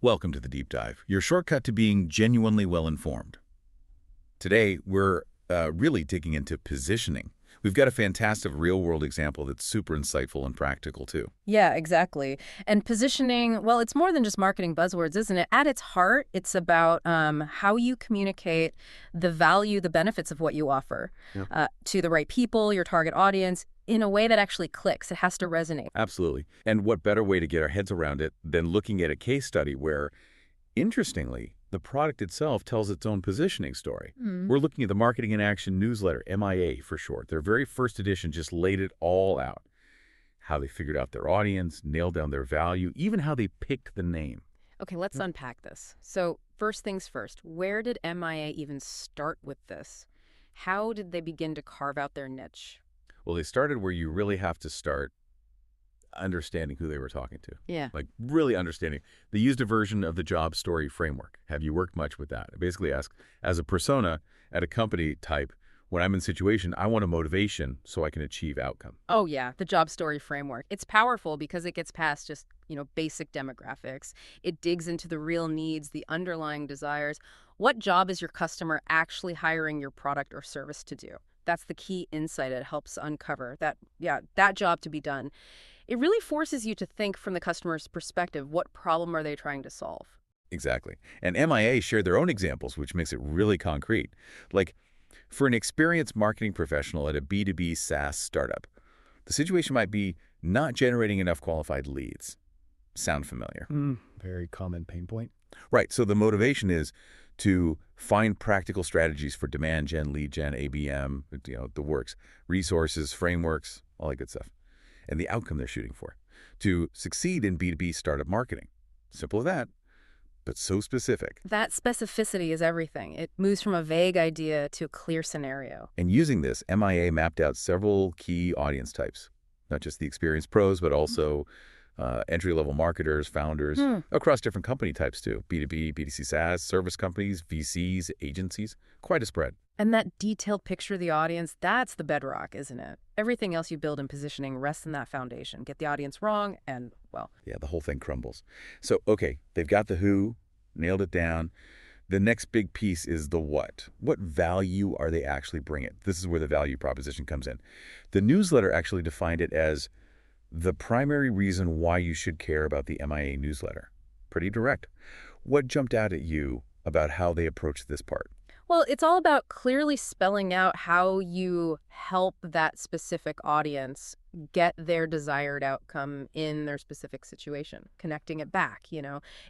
Welcome to the Deep Dive, your shortcut to being genuinely well-informed. Today, we're really digging into positioning. We've got a fantastic real-world example that's super insightful and practical, too. Yeah, exactly. And positioning, well, it's more than just marketing buzzwords, isn't it? At its heart, it's about how you communicate the value, the benefits of what you offer Yeah. to the right people, your target audience, in a way that actually clicks. It has to resonate. Absolutely. And what better way to get our heads around it than looking at a case study where, interestingly, the product itself tells its own positioning story. Mm. We're looking at the Marketing in Action newsletter, MIA for short. Their very first edition just laid it all out. How they figured out their audience, nailed down their value, even how they picked the name. Okay, let's unpack this. So first things first, where did MIA even start with this? How did they begin to carve out their niche? Well, they started where you really have to start understanding who they were talking to. Yeah. Like really understanding. They used a version of the job story framework. Have you worked much with that? I basically ask, as a persona at a company type, when I'm in a situation, I want a motivation so I can achieve outcome. Oh, yeah, the job story framework. It's powerful because it gets past just, basic demographics. It digs into the real needs, the underlying desires. What job is your customer actually hiring your product or service to do? That's the key insight it helps uncover, that job to be done. It really forces you to think from the customer's perspective. What problem are they trying to solve? Exactly. And MIA shared their own examples, which makes it really concrete. Like, for an experienced marketing professional at a B2B SaaS startup, the situation might be not generating enough qualified leads. Sound familiar? Very common pain point. Right. So the motivation is to find practical strategies for demand gen, lead gen, ABM, the works, resources, frameworks, all that good stuff. And the outcome they're shooting for. To succeed in B2B startup marketing. Simple as that, but so specific. That specificity is everything. It moves from a vague idea to a clear scenario. And using this, MIA mapped out several key audience types, not just the experienced pros, but also entry-level marketers, founders, across different company types too. B2B, B2C SaaS, service companies, VCs, agencies, quite a spread. And that detailed picture of the audience, that's the bedrock, isn't it? Everything else you build in positioning rests in that foundation. Get the audience wrong and, well... Yeah, the whole thing crumbles. So, okay, they've got the who, nailed it down. The next big piece is the what. What value are they actually bringing? This is where the value proposition comes in. The newsletter actually defined it as the primary reason why you should care about the MIA newsletter. Pretty direct. What jumped out at you about how they approached this part? Well, it's all about clearly spelling out how you help that specific audience get their desired outcome in their specific situation, connecting it back,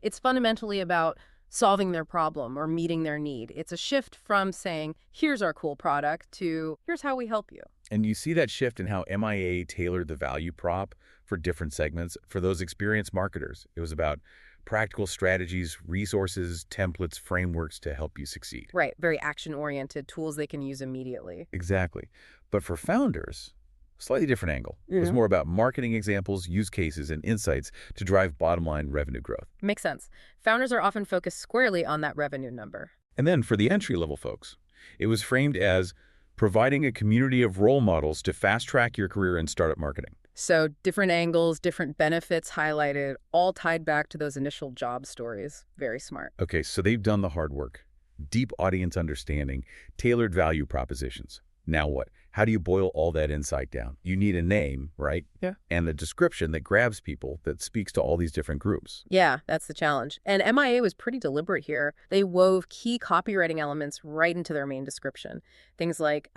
It's fundamentally about solving their problem or meeting their need. It's a shift from saying, here's our cool product, to here's how we help you. And you see that shift in how MIA tailored the value prop for different segments. For those experienced marketers, it was about practical strategies, resources, templates, frameworks to help you succeed. Right, very action-oriented tools they can use immediately. Exactly. But for founders, slightly different angle. It was more about marketing examples, use cases, and insights to drive bottom-line revenue growth. Makes sense. Founders are often focused squarely on that revenue number. And then for the entry-level folks, it was framed as providing a community of role models to fast-track your career in startup marketing. So different angles, different benefits highlighted, all tied back to those initial job stories. Very smart. Okay, so they've done the hard work. Deep audience understanding, tailored value propositions. Now what? How do you boil all that insight down? You need a name, right? Yeah. And a description that grabs people, that speaks to all these different groups. Yeah, that's the challenge. And MIA was pretty deliberate here. They wove key copywriting elements right into their main description. Things like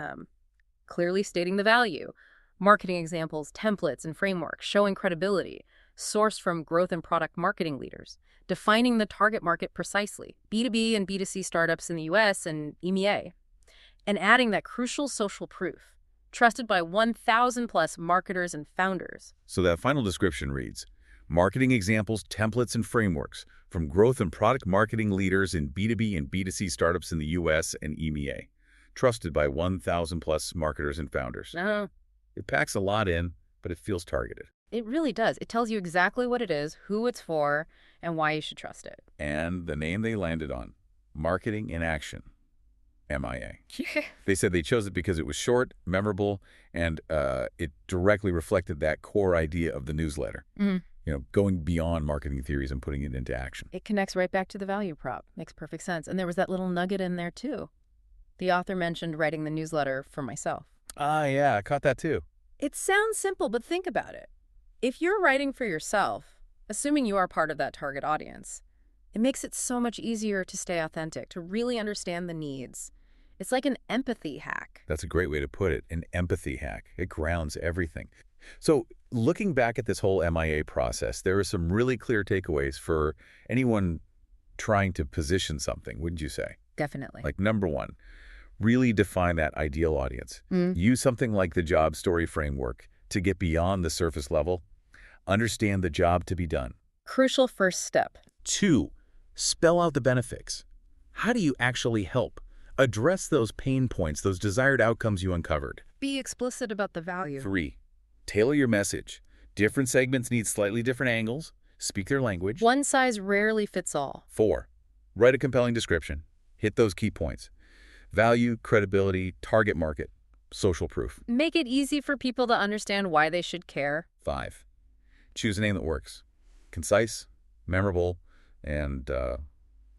clearly stating the value, marketing examples, templates, and frameworks, showing credibility, sourced from growth and product marketing leaders, defining the target market precisely, B2B and B2C startups in the US and EMEA, and adding that crucial social proof, trusted by 1,000 plus marketers and founders. So that final description reads, marketing examples, templates, and frameworks from growth and product marketing leaders in B2B and B2C startups in the US and EMEA, trusted by 1,000 plus marketers and founders. It packs a lot in, but it feels targeted. It really does. It tells you exactly what it is, who it's for, and why you should trust it. And the name they landed on, Marketing in Action, MIA. They said they chose it because it was short, memorable, and it directly reflected that core idea of the newsletter. going beyond marketing theories and putting it into action. It connects right back to the value prop. Makes perfect sense. And there was that little nugget in there, too. The author mentioned writing the newsletter for myself. Ah, yeah, I caught that too. It sounds simple, but think about it. If you're writing for yourself, assuming you are part of that target audience, it makes it so much easier to stay authentic, to really understand the needs. It's like an empathy hack. That's a great way to put it, an empathy hack. It grounds everything. So looking back at this whole MIA process, there are some really clear takeaways for anyone trying to position something, wouldn't you say? Definitely. Like number one, really define that ideal audience. Use something like the job story framework to get beyond the surface level. Understand the job to be done. Crucial first step. 2, spell out the benefits. How do you actually help? Address those pain points, those desired outcomes you uncovered. Be explicit about the value. 3, tailor your message. Different segments need slightly different angles. Speak their language. One size rarely fits all. 4, write a compelling description. Hit those key points. Value, credibility, target market, social proof. Make it easy for people to understand why they should care. 5, choose a name that works. Concise, memorable, and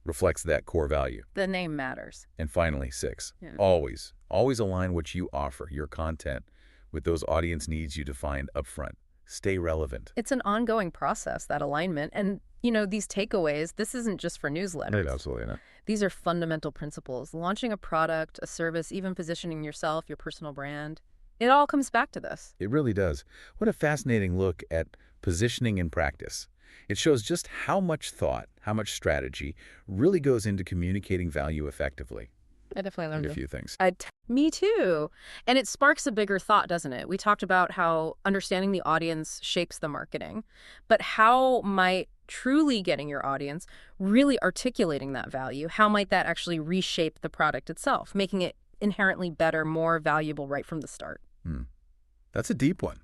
reflects that core value. The name matters. And finally, 6, Yeah. always align what you offer, your content, with those audience needs you defined upfront. Stay relevant. It's an ongoing process, that alignment. And, these takeaways, this isn't just for newsletters. Absolutely not. These are fundamental principles. Launching a product, a service, even positioning yourself, your personal brand, it all comes back to this. It really does. What a fascinating look at positioning in practice. It shows just how much thought, how much strategy really goes into communicating value effectively. I definitely learned A few things. Me too. And it sparks a bigger thought, doesn't it? We talked about how understanding the audience shapes the marketing, but how might truly getting your audience, really articulating that value, how might that actually reshape the product itself, making it inherently better, more valuable right from the start? That's a deep one.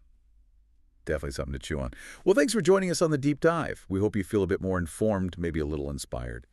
Definitely something to chew on. Well, thanks for joining us on the deep dive. We hope you feel a bit more informed, maybe a little inspired.